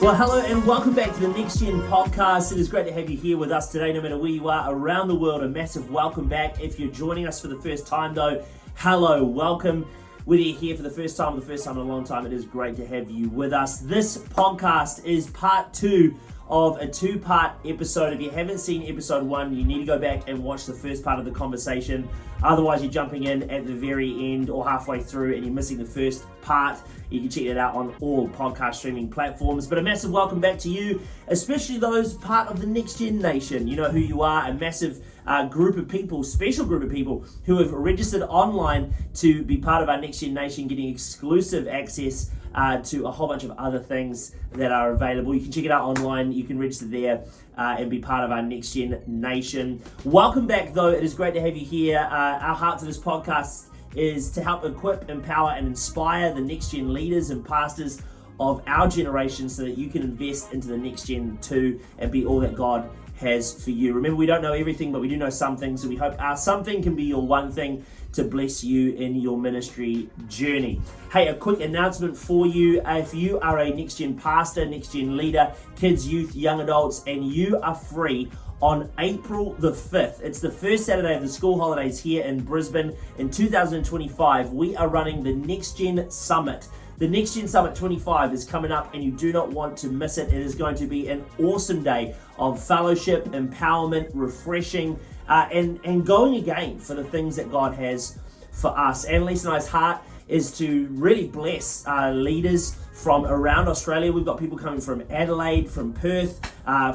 Well, hello and welcome back to the Next Gen podcast. It is great to have you here with us today, no matter where you are around the world. A massive welcome back. If you're joining us for the first time, though, hello, welcome. Whether you're here for the first time or the first time in a long time, it is great to have you with us. This podcast is part 2 of a 2-part episode. If you haven't seen episode 1, you need to go back and watch the first part of the conversation. Otherwise, you're jumping in at the very end or halfway through and you're missing the first part. You can check it out on all podcast streaming platforms. But a massive welcome back to you, especially those part of the Next Gen Nation. You know who you are, a massive group of people, special group of people who have registered online to be part of our Next Gen Nation, getting exclusive access to a whole bunch of other things that are available. You can check it out online. You can register there and be part of our Next Gen Nation. Welcome back, though. It is great to have you here. Our heart to this podcast is to help equip, empower, and inspire the Next Gen leaders and pastors of our generation so that you can invest into the Next Gen too and be all that God has for you. Remember, we don't know everything, but we do know some things, so we hope our something can be your one thing to bless you in your ministry journey. Hey, a quick announcement for you. If you are a Next Gen pastor, Next Gen leader, kids, youth, young adults, and you are free on April the 5th, it's the first Saturday of the school holidays here in Brisbane in 2025, we are running the Next Gen Summit. The Next Gen Summit 25 is coming up and you do not want to miss it. It is going to be an awesome day of fellowship, empowerment, refreshing, and going again for the things that God has for us. Annaliese and I's heart is to really bless leaders from around Australia. We've got people coming from Adelaide, from Perth,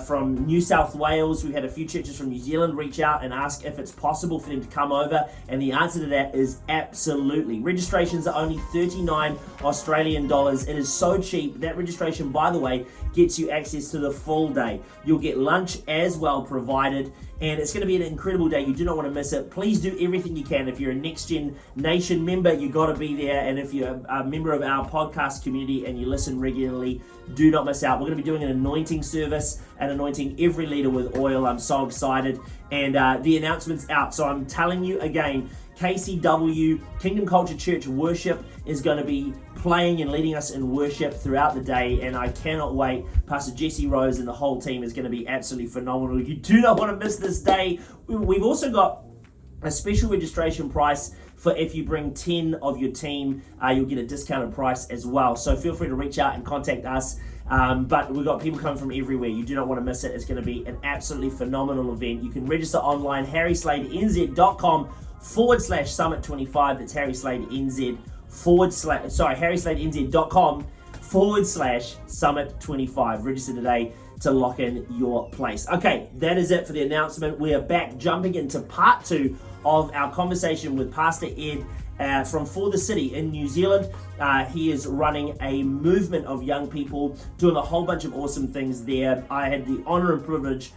from New South Wales. We've had a few churches from New Zealand reach out and ask if it's possible for them to come over, and the answer to that is absolutely. Registrations are only 39 Australian dollars. It is so cheap. That registration, by the way, gets you access to the full day. You'll get lunch as well provided, and it's going to be an incredible day. You do not want to miss it. Please do everything you can. If you're a Next Gen Nation member, you got to be there, and if you're a member of our podcast community and you listen regularly, do not miss out. We're going to be doing an anointing service and anointing every leader with oil. I'm so excited, and the announcement's out. So I'm telling you again, KCW, Kingdom Culture Church Worship, is going to be playing and leading us in worship throughout the day, and I cannot wait. Pastor Jesse Rose and the whole team is going to be absolutely phenomenal. You do not want to miss this day. We've also got a special registration price for if you bring 10 of your team, you'll get a discounted price as well. So feel free to reach out and contact us. But we've got people coming from everywhere. You do not want to miss it. It's going to be an absolutely phenomenal event. You can register online, harrysladenz.com/summit25. That's harrysladenz.com/summit25. Register today to lock in your place. Okay, that is it for the announcement. We are back jumping into part 2 of our conversation with Pastor Ed from For the City in New Zealand. He is running a movement of young people, doing a whole bunch of awesome things there. I had the honor and privilege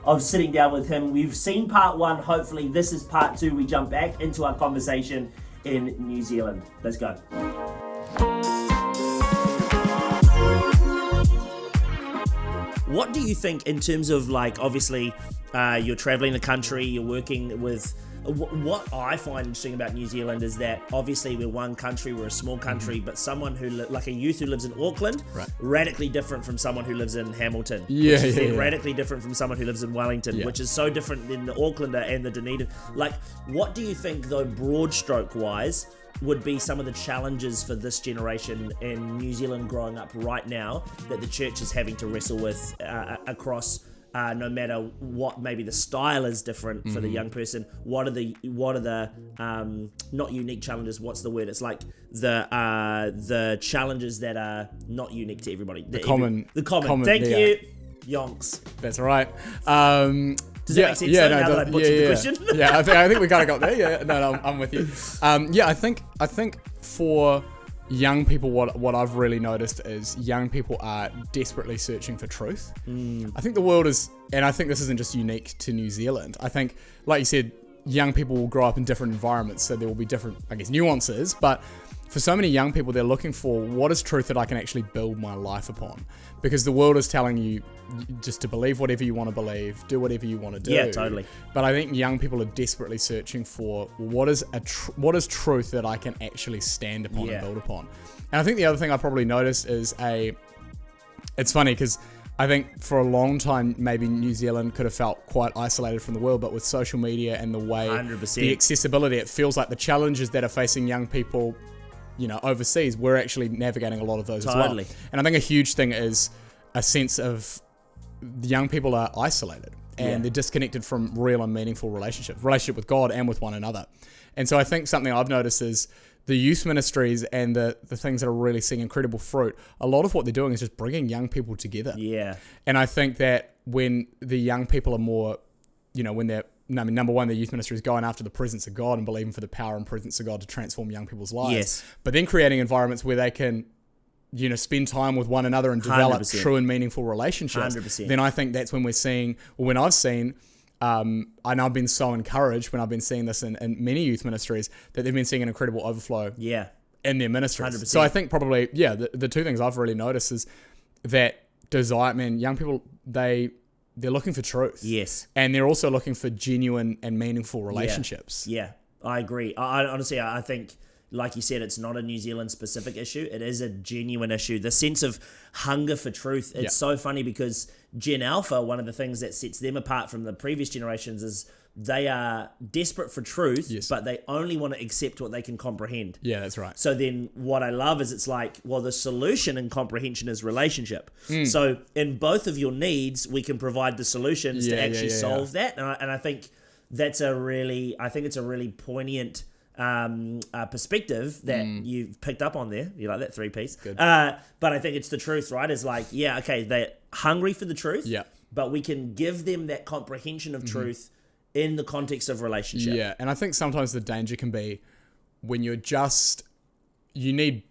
of sitting down with him. We've seen part 1. Hopefully this is part 2. We jump back into our conversation in New Zealand. Let's go. What do you think in terms of, like, obviously you're traveling the country, you're working with, what I find interesting about New Zealand is that obviously we're one country, we're a small country, but someone who, like a youth who lives in Auckland, right, radically different from someone who lives in Hamilton, radically different from someone who lives in Wellington, which is so different than the Aucklander and the Dunedin. Like, what do you think, though, broad stroke wise, would be some of the challenges for this generation in New Zealand growing up right now that the church is having to wrestle with across no matter what, maybe the style is different for the young person. What are the not unique challenges? What's the word? It's like the challenges that are not unique to everybody. The common. Thank you, Yonks. That's right. Does that make sense? Now that I butchered the question? Yeah, I think we kind of got there. Yeah, no, I'm with you. I think for young people, what I've really noticed is young people are desperately searching for truth. I think the world is, and I think this isn't just unique to New Zealand. I think, like you said, young people will grow up in different environments, so there will be different, I guess, nuances, but for so many young people, they're looking for what is truth that I can actually build my life upon. Because the world is telling you just to believe whatever you want to believe, do whatever you want to do. Yeah, totally. But I think young people are desperately searching for what is truth that I can actually stand upon and build upon. And I think the other thing I probably noticed is It's funny because I think for a long time, maybe New Zealand could have felt quite isolated from the world, but with social media and the way 100%. the accessibility, it feels like the challenges that are facing young people, overseas, we're actually navigating a lot of those as well. And I think a huge thing is a sense of the young people are isolated and they're disconnected from real and meaningful relationship with God and with one another. And so I think something I've noticed is the youth ministries and the things that are really seeing incredible fruit, a lot of what they're doing is just bringing young people together. Yeah. And I think that when the young people are more, when they're, number one, the youth ministry is going after the presence of God and believing for the power and presence of God to transform young people's lives. Yes. But then creating environments where they can, spend time with one another and develop 100%. True and meaningful relationships. 100%. Then I think that's when we're seeing, or when I've seen, and I've been so encouraged when I've been seeing this in many youth ministries that they've been seeing an incredible overflow in their ministries. 100%. So I think probably, the two things I've really noticed is that young people, they're looking for truth. Yes. And they're also looking for genuine and meaningful relationships. Yeah, I agree. I honestly, I think, like you said, it's not a New Zealand specific issue. It is a genuine issue. The sense of hunger for truth. It's so funny because Gen Alpha, one of the things that sets them apart from the previous generations is they are desperate for truth, but they only want to accept what they can comprehend. Yeah, that's right. So then what I love is it's like, well, the solution in comprehension is relationship. So in both of your needs, we can provide the solutions to actually solve that. And I think it's a really poignant perspective that you've picked up on there. You like that 3-piece? Good. But I think it's the truth, right? It's like, they're hungry for the truth, but we can give them that comprehension of truth in the context of relationship. Yeah, and I think sometimes the danger can be when you're you need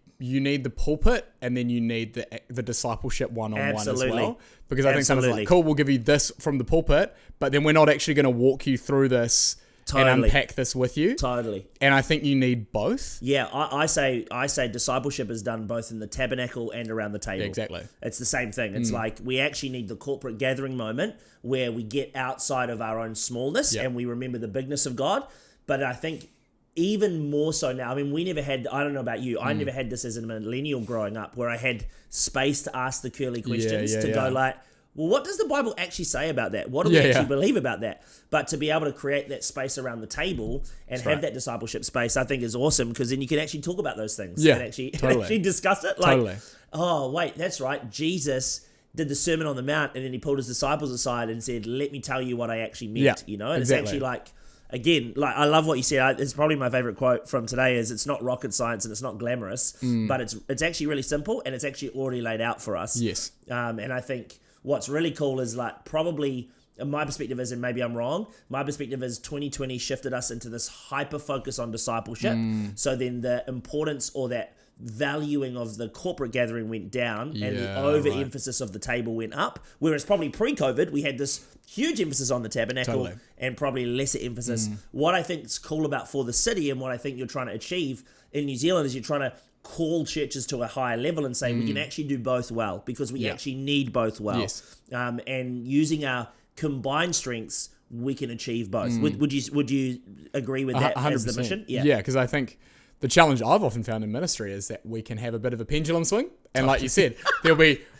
the pulpit and then you need the discipleship one-on-one as well. Because I think sometimes it's like, cool, we'll give you this from the pulpit, but then we're not actually going to walk you through this and unpack this with you. Totally. And I think you need both. Yeah, I say discipleship is done both in the tabernacle and around the table. Yeah, exactly. It's the same thing. It's like we actually need the corporate gathering moment where we get outside of our own smallness and we remember the bigness of God. But I think even more so now, I mean, we never had, I don't know about you, I never had this as a millennial growing up where I had space to ask the curly questions go like, well, what does the Bible actually say about that? What do we actually believe about that? But to be able to create that space around the table and have that discipleship space, I think is awesome because then you can actually talk about those things and actually discuss it. Like, oh, wait, that's right. Jesus did the Sermon on the Mount and then he pulled his disciples aside and said, let me tell you what I actually meant, And it's actually like, again, like I love what you said. It's probably my favorite quote from today is it's not rocket science and it's not glamorous, but it's actually really simple and it's actually already laid out for us. Yes. And I think what's really cool is like probably my perspective is, and maybe I'm wrong, my perspective is 2020 shifted us into this hyper focus on discipleship. So then the importance or that valuing of the corporate gathering went down and the overemphasis of the table went up. Whereas probably pre-COVID, we had this huge emphasis on the tabernacle and probably lesser emphasis. What I think is cool about For the City and what I think you're trying to achieve in New Zealand is you're trying to call churches to a higher level and say we can actually do both well because we actually need both well. Yes. And using our combined strengths, we can achieve both. Would you agree with that 100%. As the mission? Yeah, because I think the challenge I've often found in ministry is that we can have a bit of a pendulum swing. And like you said,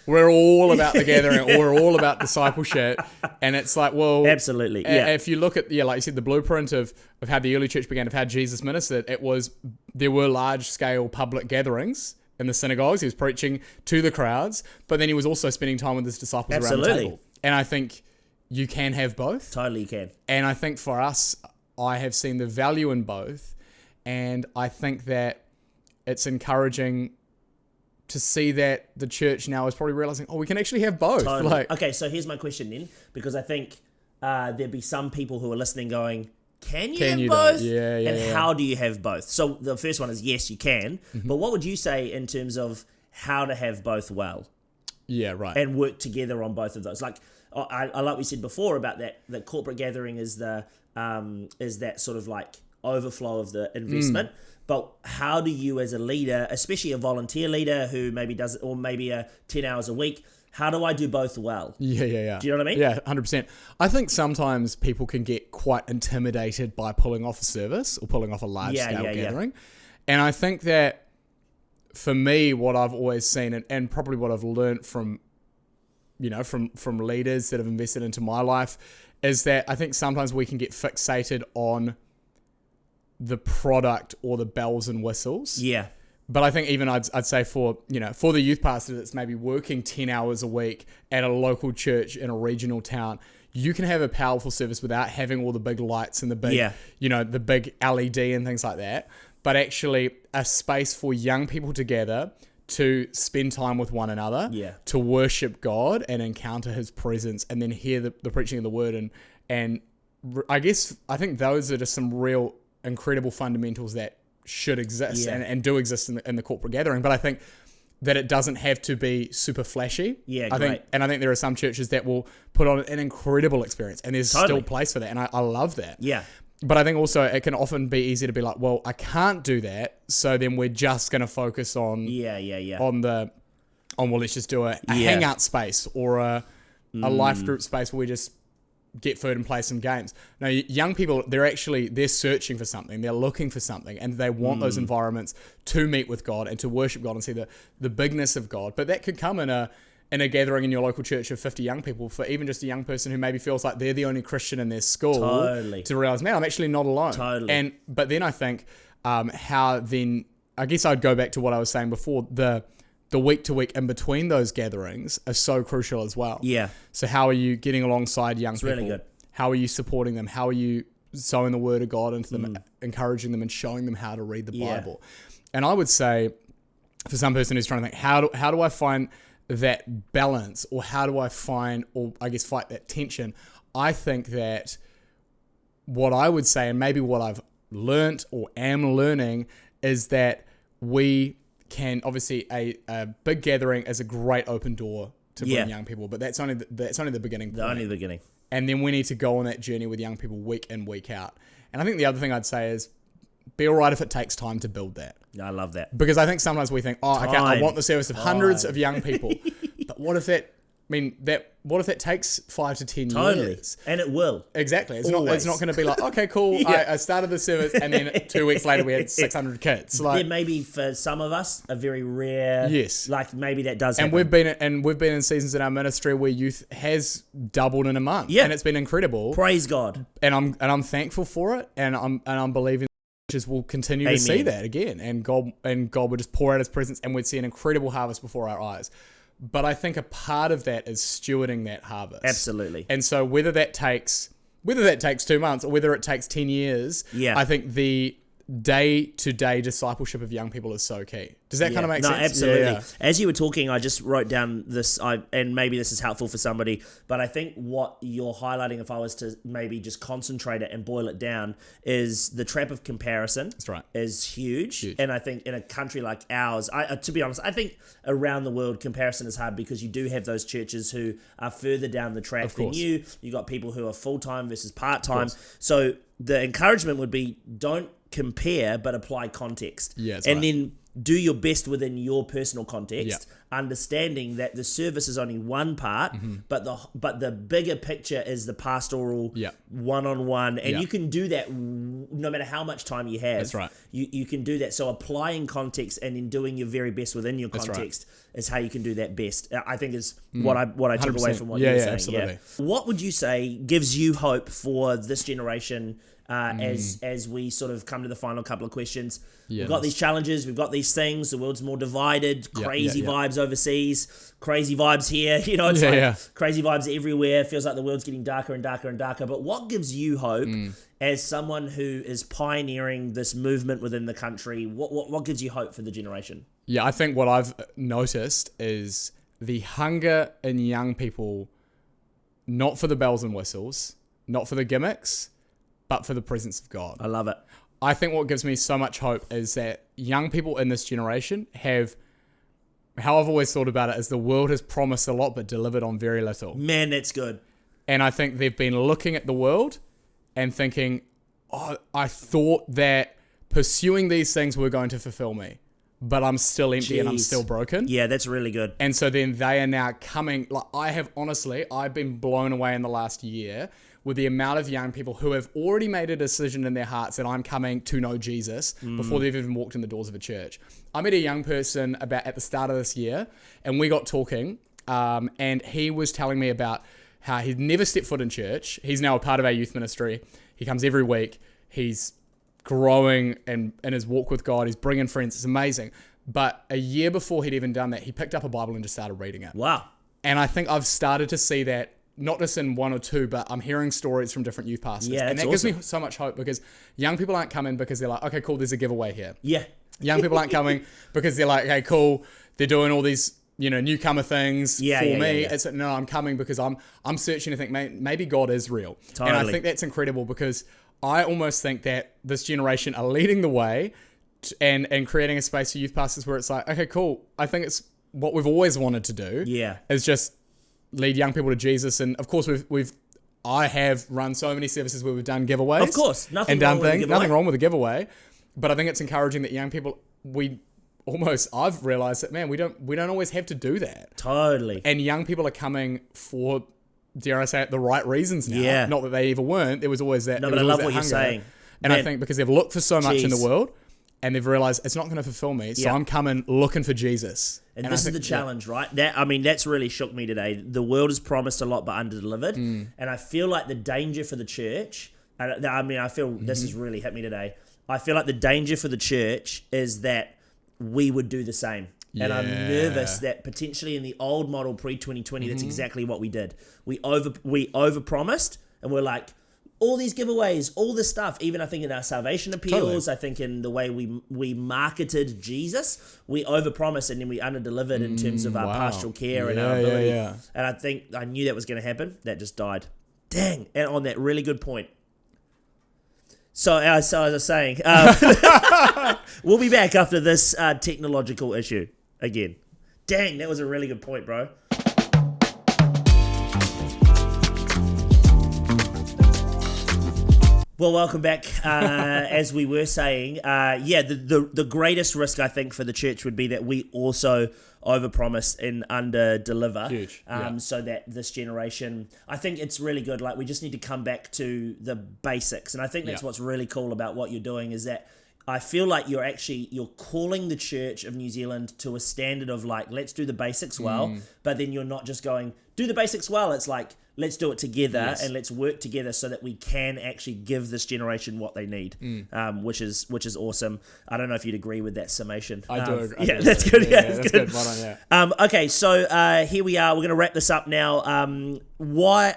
we're all about the gathering, we're all about discipleship. And it's like, well, absolutely. Yeah. If you look at, like you said, the blueprint of how the early church began, of how Jesus ministered, there were large scale public gatherings in the synagogues. He was preaching to the crowds, but then he was also spending time with his disciples around the table. And I think you can have both. Totally you can. And I think for us, I have seen the value in both. And I think that it's encouraging to see that the church now is probably realizing, we can actually have both. Totally. Okay, so here's my question then, because I think there'd be some people who are listening going, can you have both? And how do you have both? So the first one is yes, you can. But what would you say in terms of how to have both well? Yeah, right. And work together on both of those. Like I like what we said before about that corporate gathering is that sort of like overflow of the investment. But how do you as a leader, especially a volunteer leader who maybe does it, or maybe 10 hours a week, how do I do both well? Yeah. Do you know what I mean? Yeah, 100%. I think sometimes people can get quite intimidated by pulling off a service or pulling off a large-scale gathering. And I think that for me, what I've always seen, and probably what I've learned from from leaders that have invested into my life, is that I think sometimes we can get fixated on the product or the bells and whistles. Yeah. But I think even I'd say for the youth pastor that's maybe working 10 hours a week at a local church in a regional town, you can have a powerful service without having all the big lights and the big, the big LED and things like that. But actually a space for young people to gather, to spend time with one another, to worship God and encounter His presence, and then hear the preaching of the word. And I think those are just some real incredible fundamentals that should exist and do exist in the corporate gathering. But I think that it doesn't have to be super flashy. I think there are some churches that will put on an incredible experience, and there's still place for that, and I love that. But I think also it can often be easy to be like, well, I can't do that, so then we're just going to focus on let's just do a hangout space or a life group space where we just get food and play some games. Now, young people, they're searching for something, they're looking for something, and they want those environments to meet with God and to worship God and see the bigness of God. But that could come in a gathering in your local church of 50 young people, for even just a young person who maybe feels like they're the only Christian in their school, to realize, man, I'm actually not alone. But then I think I guess I'd go back to what I was saying before, the week to week in between those gatherings are so crucial as well. So how are you getting alongside young people? Really good. How are you supporting them? How are you sowing the word of God into them, encouraging them and showing them how to read the Bible? And I would say, for some person who's trying to think, how do I find that balance, or how do I find, or I guess fight that tension? I think that what I would say, and maybe what I've learnt or am learning, is that we can, obviously a big gathering is a great open door to bring young people, but that's only the beginning point. Only the beginning. And then we need to go on that journey with young people week in, week out. And I think the other thing I'd say is, be all right if it takes time to build that. I love that. Because I think sometimes we think, I want the service of hundreds of young people. But what if that takes 5 to 10 years? And it will. Exactly. It's not going to be like, okay, cool, I started the service, and then 2 weeks later we had 600 kids. Like, there may be, for some of us, a very rare, like maybe that does happen. And we've been in seasons in our ministry where youth has doubled in a month. And it's been incredible. Praise God. And I'm thankful for it, and I'm believing churches will continue to see that again, and God would just pour out His presence, and we'd see an incredible harvest before our eyes. But I think a part of that is stewarding that harvest. Absolutely. And so whether that takes 2 months or whether it takes 10 years, I think the day-to-day discipleship of young people is so key. Does that kind of make sense? No, absolutely. As you were talking, I just wrote down this, and maybe this is helpful for somebody, but I think what you're highlighting, if I was to maybe just concentrate it and boil it down, is the trap of comparison. That's right. Is huge. And I think in a country like ours, to be honest, I think around the world, comparison is hard because you do have those churches who are further down the track than you. You got people who are full-time versus part-time. So the encouragement would be, don't compare, but apply context. Then do your best within your personal context, understanding that the service is only one part, but the bigger picture is the pastoral one-on-one, and you can do that no matter how much time you have. That's right. You can do that. So applying context and then doing your very best within your context is how you can do that best. I think is what I took away from what you were saying. Absolutely. What would you say gives you hope for this generation? As we sort of come to the final couple of questions, we've got these challenges, we've got these things, the world's more divided, crazy vibes overseas, crazy vibes here, it's crazy vibes everywhere. It feels like the world's getting darker and darker and darker. But what gives you hope as someone who is pioneering this movement within the country? What gives you hope for the generation? I think what I've noticed is the hunger in young people, not for the bells and whistles, not for the gimmicks, but for the presence of God. I love it. I think what gives me so much hope is that young people in this generation have, how I've always thought about it, is the world has promised a lot but delivered on very little. Man, that's good. And I think they've been looking at the world and thinking, I thought that pursuing these things were going to fulfill me, but I'm still empty and I'm still broken. Yeah, that's really good. And so then they are now coming, like I've been blown away in the last year with the amount of young people who have already made a decision in their hearts that I'm coming to know Jesus before they've even walked in the doors of a church. I met a young person at the start of this year, and we got talking, and he was telling me about how he'd never stepped foot in church. He's now a part of our youth ministry. He comes every week. He's growing in his walk with God. He's bringing friends. It's amazing. But a year before he'd even done that, he picked up a Bible and just started reading it. Wow. And I think I've started to see that, not just in one or two, but I'm hearing stories from different youth pastors. Yeah, and that awesome. gives me so much hope, because young people aren't coming because they're like, okay, cool, there's a giveaway here. Yeah. Young people aren't coming because they're like, okay, cool, they're doing all these, newcomer things for me. Yeah. It's no, I'm coming because I'm searching to think, maybe God is real. Totally. And I think that's incredible, because I almost think that this generation are leading the way and creating a space for youth pastors where it's like, okay, cool, I think it's what we've always wanted to do. Yeah. Is just lead young people to Jesus. And of course I have run so many services where we've done giveaways. Of course, nothing wrong with a giveaway. But I think it's encouraging that young people, I've realized that, man, we don't always have to do that. Totally. And young people are coming for, dare I say it, the right reasons now. Yeah. Not that they ever weren't. There was always that. No, but I love what you're saying. And Man, I think because they've looked for so much in the world, and they've realized it's not going to fulfill me, so I'm coming looking for Jesus. And this is the challenge, right? That's really shook me today. The world has promised a lot but under-delivered. And I feel like the danger for the church, I feel this has really hit me today. I feel like the danger for the church is that we would do the same. And I'm nervous that potentially in the old model pre-2020, that's exactly what we did. We overpromised, and we're like, all these giveaways, all this stuff, even I think in our salvation appeals, I think in the way we marketed Jesus, we overpromised and then we underdelivered in terms of our pastoral care and our ability. And I think I knew that was going to happen. That just died. Dang. And on that really good point. So as I was saying, we'll be back after this technological issue again. Dang, that was a really good point, bro. Well, welcome back. As we were saying, the greatest risk I think for the church would be that we also overpromise and underdeliver. Huge. So that this generation, I think it's really good. Like, we just need to come back to the basics, and I think that's what's really cool about what you're doing, is that I feel like you're calling the Church of New Zealand to a standard of like, let's do the basics well, but then you're not just going, do the basics well. It's like, let's do it together and let's work together so that we can actually give this generation what they need, which is awesome. I don't know if you'd agree with that summation. I do agree. Yeah, that's good. Yeah, that's good. Well done, okay, so here we are. We're going to wrap this up now. What's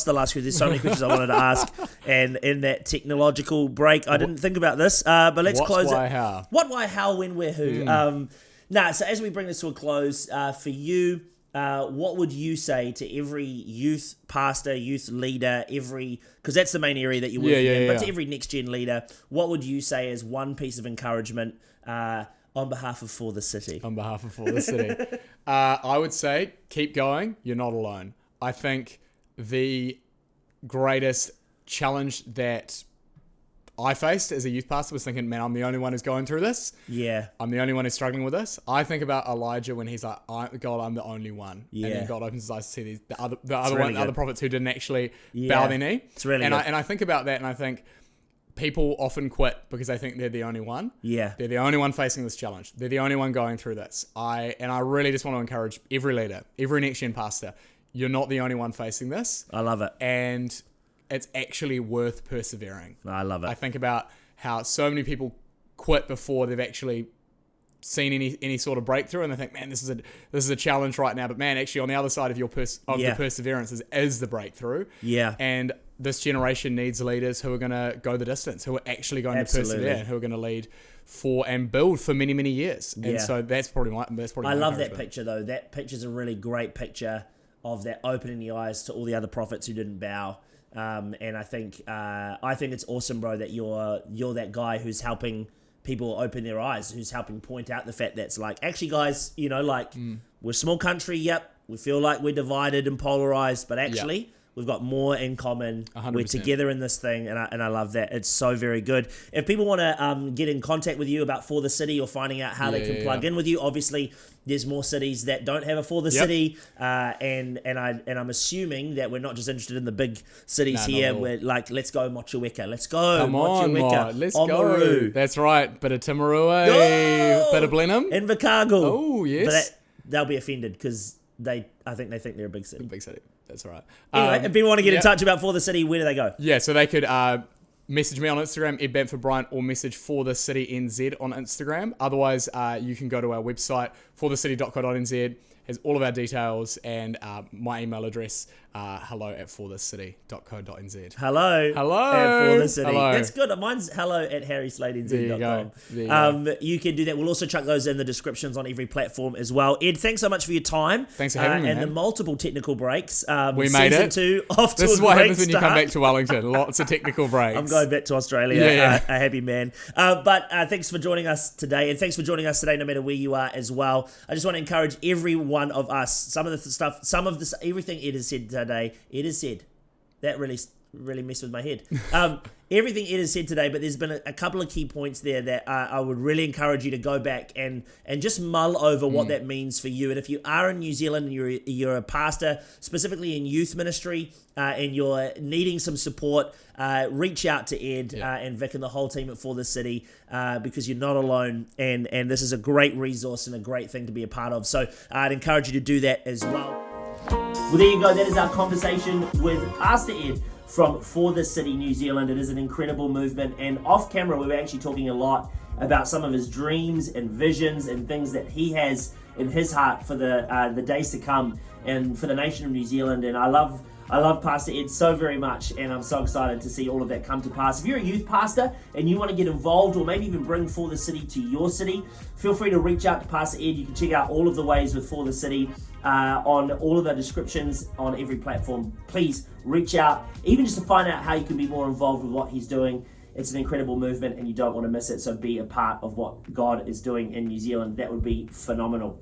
the last question? There's so many questions I wanted to ask, and in that technological break, I didn't think about this. But let's close it. How? What, why, how, when, where, who? So as we bring this to a close, for you, what would you say to every youth pastor, youth leader, because that's the main area that you're working in, but to every Next Gen leader, what would you say as one piece of encouragement on behalf of For the City? On behalf of For the City. I would say, keep going. You're not alone. I think the greatest challenge that I faced as a youth pastor was thinking, man, I'm the only one who's going through this. Yeah. I'm the only one who's struggling with this. I think about Elijah when he's like, God, I'm the only one. Yeah. And then God opens his eyes to see the other prophets who didn't actually bow their knee. It's really good. And I think about that, and I think people often quit because they think they're the only one. Yeah. They're the only one facing this challenge. They're the only one going through this. I really just want to encourage every leader, every Next Gen pastor, you're not the only one facing this. I love it. And it's actually worth persevering. I love it. I think about how so many people quit before they've actually seen any sort of breakthrough, and they think, man, this is a challenge right now. But man, actually on the other side of your the perseverance is the breakthrough. Yeah. And this generation needs leaders who are going to go the distance, who are actually going to persevere, and who are going to lead for and build for many, many years. And so that's probably my I love that picture though. That picture's a really great picture of that opening the eyes to all the other prophets who didn't bow. And I think it's awesome, bro, that you're that guy who's helping people open their eyes, who's helping point out the fact that's like, actually, guys, we're a small country. Yep, we feel like we're divided and polarized, but actually, We've got more in common. 100%. We're together in this thing, and I love that. It's so very good. If people want to get in contact with you about For the City or finding out how they can plug in with you, obviously there's more cities that don't have a For the City, and I'm assuming that we're not just interested in the big cities here. We're like, let's go Motueka. Let's go Motueka. Let's Oamaru. go. That's right. Bit of Timarua, bit of Blenheim. Invercargill. Oh, yes. But they'll be offended because I think they think they're a big city. Big city. That's right. Anyway, if people want to get in touch about For the City, where do they go? Yeah, so they could message me on Instagram, Ed Bamford-Bryant, or message For the City NZ on Instagram. Otherwise, you can go to our website, forthecity.co.nz. Has all of our details and my email address, hello@forthecity.co.nz. Hello. At For the City. Hello. That's good. Mine's hello@harrysladenz.com. There you go. There you go. You can do that. We'll also chuck those in the descriptions on every platform as well. Ed, thanks so much for your time. Thanks for having me, and man. the multiple technical breaks. We made it. Season 2 off to This is a what great happens when you come start. back to Wellington. Lots of technical breaks. I'm going back to Australia, a happy man. But thanks for joining us today, and thanks for joining us today no matter where you are as well. I just want to encourage every one of us, everything Ed has said today, Ed has said, that really messed with my head. Everything Ed has said today, but there's been a couple of key points there that I would really encourage you to go back and just mull over what that means for you. And if you are in New Zealand and you're a pastor, specifically in youth ministry, and you're needing some support, reach out to Ed and Vic and the whole team at For the City, because you're not alone, and this is a great resource and a great thing to be a part of. So I'd encourage you to do that as well. Well, there you go. That is our conversation with Pastor Ed from For the City New Zealand. It is an incredible movement, and off camera we were actually talking a lot about some of his dreams and visions and things that he has in his heart for the days to come and for the nation of New Zealand. And I love Pastor Ed so very much, and I'm so excited to see all of that come to pass. If you're a youth pastor and you want to get involved or maybe even bring For the City to your city, feel free to reach out to Pastor Ed. You can check out all of the ways with For the City on all of the descriptions on every platform. Please reach out, even just to find out how you can be more involved with what he's doing. It's an incredible movement and you don't want to miss it, so be a part of what God is doing in New Zealand. That would be phenomenal.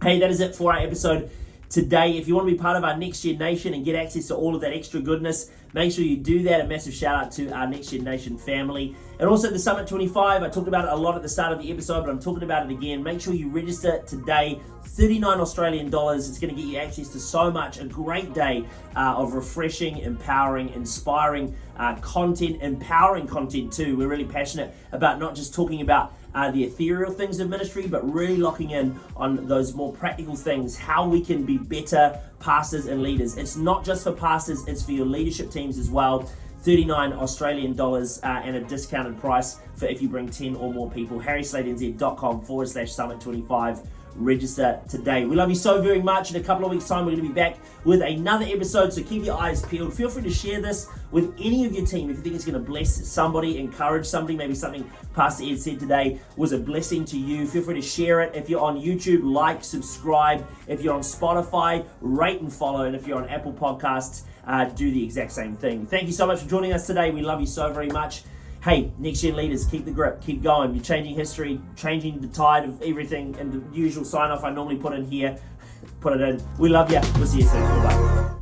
Hey, that is it for our episode today. If you want to be part of our Next Gen Nation and get access to all of that extra goodness, make sure you do that. A massive shout out to our Next Gen Nation family. And also the Summit 25, I talked about it a lot at the start of the episode, but I'm talking about it again. Make sure you register today. $39 Australian. It's going to get you access to so much. A great day of refreshing, empowering, inspiring content, empowering content too. We're really passionate about not just talking about the ethereal things of ministry, but really locking in on those more practical things, how we can be better pastors and leaders. It's not just for pastors, it's for your leadership teams as well. $39 Australian and a discounted price for if you bring 10 or more people. harrysladenz.com/summit25. Register today. We love you so very much. In a couple of weeks' time, we're going to be back with another episode, so keep your eyes peeled. Feel free to share this with any of your team if you think it's going to bless somebody, encourage somebody. Maybe something Pastor Ed said today was a blessing to you. Feel free to share it. If you're on YouTube, like, subscribe. If you're on Spotify, rate and follow. And if you're on Apple Podcasts, do the exact same thing. Thank you so much for joining us today. We love you so very much. Hey, Next Gen leaders, keep the grip, keep going. You're changing history, changing the tide of everything, and the usual sign off I normally put in here, put it in. We love you. We'll see you soon. Bye-bye.